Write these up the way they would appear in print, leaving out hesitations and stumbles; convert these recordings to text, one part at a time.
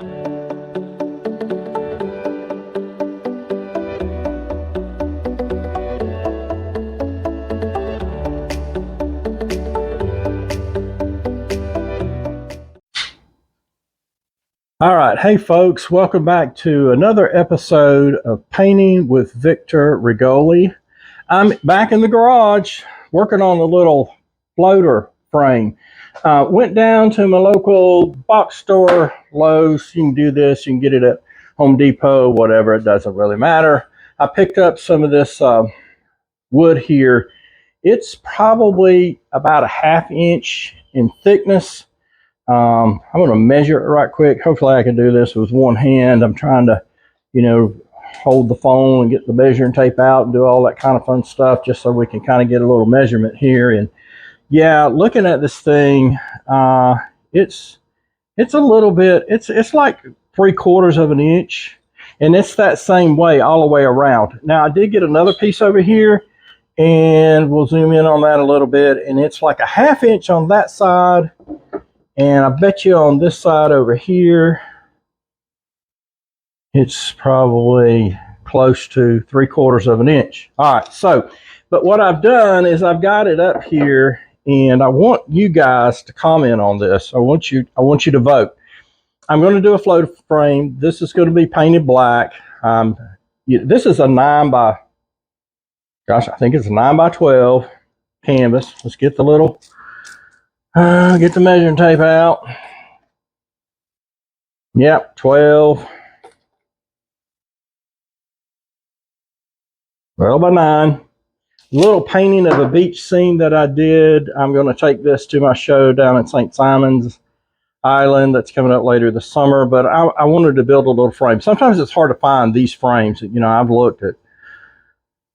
All right. Hey, folks. Welcome back to another episode of Painting with Victor Rigoli. I'm back in the garage working on a little floater frame. Went down to my local box store, Lowe's. You can do this. You can get it at Home Depot, whatever. It doesn't really matter. I picked up some of this wood here. It's probably about a 1/2 inch in thickness. I'm going to measure it right quick. Hopefully I can do this with one hand. I'm trying to, hold the phone and get the measuring tape out and do all that kind of fun stuff just so we can kind of get a little measurement here. And yeah, looking at this thing, it's a little bit, it's like 3/4 of an inch, and it's that same way all the way around. Now I did get another piece over here, and we'll zoom in on that a little bit, and it's like a 1/2 inch on that side. And I bet you on this side over here, it's probably close to 3/4 of an inch. All right, so, but what I've done is I've got it up here, and I want you guys to comment on this. I want you to vote. I'm going to do a floater frame. This is going to be painted black. This is a 9 by, gosh, I think it's a 9 by 12 canvas. Let's get the little, get the measuring tape out. Yep, 12 by 9. Little painting of a beach scene that I did. I'm going to take this to my show down at St. Simon's Island that's coming up later this summer, but I wanted to build a little frame. Sometimes it's hard to find these frames. I've looked at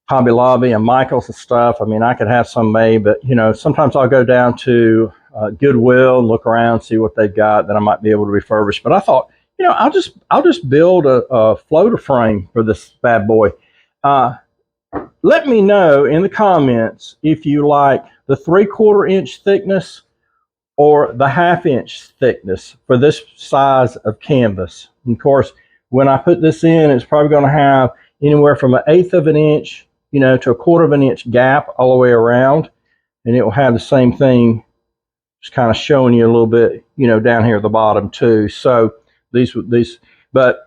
Hobby Lobby and Michael's and stuff. I mean, I could have some made, but sometimes I'll go down to Goodwill and look around, see what they've got that I might be able to refurbish. But I thought, I'll just build a floater frame for this bad boy. Let me know in the comments if you like the 3/4 inch thickness or the 1/2 inch thickness for this size of canvas. And of course, when I put this in, it's probably going to have anywhere from 1/8 of an inch, to 1/4 of an inch gap all the way around. And it will have the same thing, just kind of showing you a little bit, down here at the bottom too. So but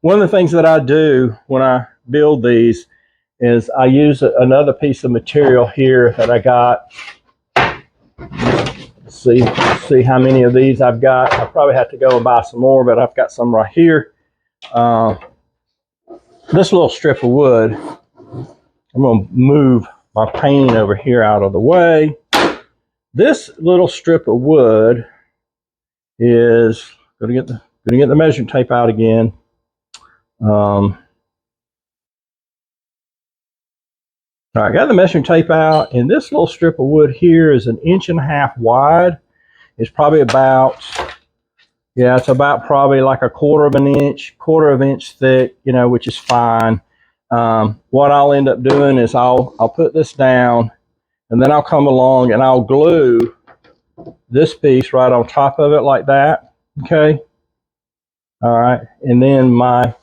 one of the things that I do when I build these is I use another piece of material here that I got. See how many of these I've got. I probably have to go and buy some more, but I've got some right here. This little strip of wood, I'm going to move my painting over here out of the way. This little strip of wood is going to get the measuring tape out again. All right, got the measuring tape out, and this little strip of wood here is 1.5 inches wide. It's probably about, it's about probably like 1/4 of an inch, 1/4 of an inch thick, which is fine. What I'll end up doing is I'll put this down, and then I'll come along and I'll glue this piece right on top of it like that. Okay. All right, and then my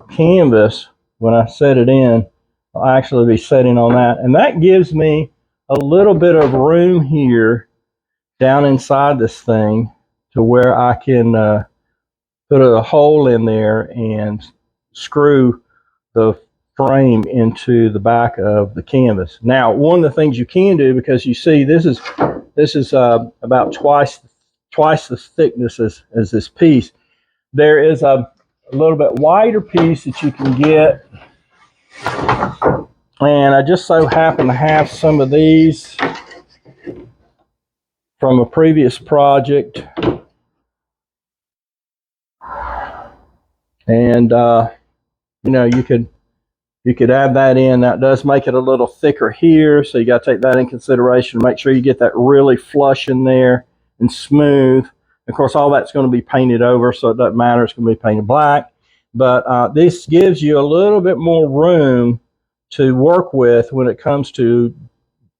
canvas, when I set it in, I'll actually be setting on that, and that gives me a little bit of room here down inside this thing to where I can put a hole in there and screw the frame into the back of the canvas. Now, one of the things you can do, because you see this is about twice the thickness as this piece. There is a little bit wider piece that you can get. And I just so happen to have some of these from a previous project. And, you could add that in. That does make it a little thicker here. So you got to take that in consideration. Make sure you get that really flush in there and smooth. Of course, all that's going to be painted over, so it doesn't matter. It's going to be painted black. But this gives you a little bit more room to work with when it comes to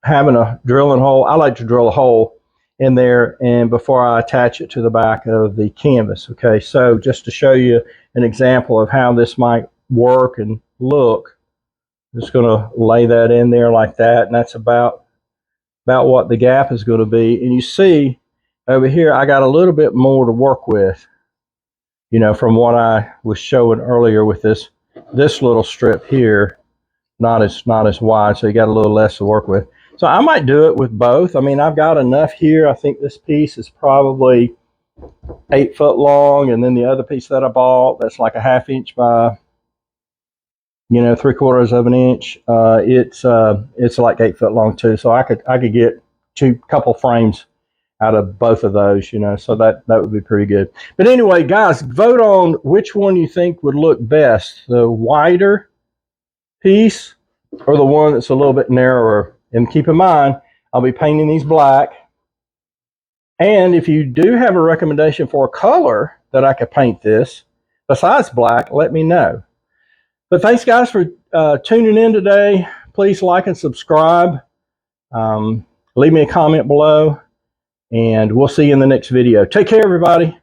having a drilling hole. I like to drill a hole in there, and before I attach it to the back of the canvas. Okay, so just to show you an example of how this might work and look, I'm just going to lay that in there like that, and that's about what the gap is going to be. And you see over here, I got a little bit more to work with, you know, from what I was showing earlier with this little strip here, not as wide, so you got a little less to work with. So I might do it with both. I mean, I've got enough here. I think this piece is probably 8 foot long, and then the other piece that I bought, that's like a 1/2 inch by, you know, 3/4 of an inch. It's like 8 foot long too. So I could get couple frames out of both of those, you know, so that would be pretty good. But anyway, guys, vote on which one you think would look best, the wider piece or the one that's a little bit narrower. And keep in mind, I'll be painting these black. And if you do have a recommendation for a color that I could paint this besides black, let me know. But thanks, guys, for tuning in today. Please like and subscribe. Leave me a comment below, and we'll see you in the next video. Take care, everybody.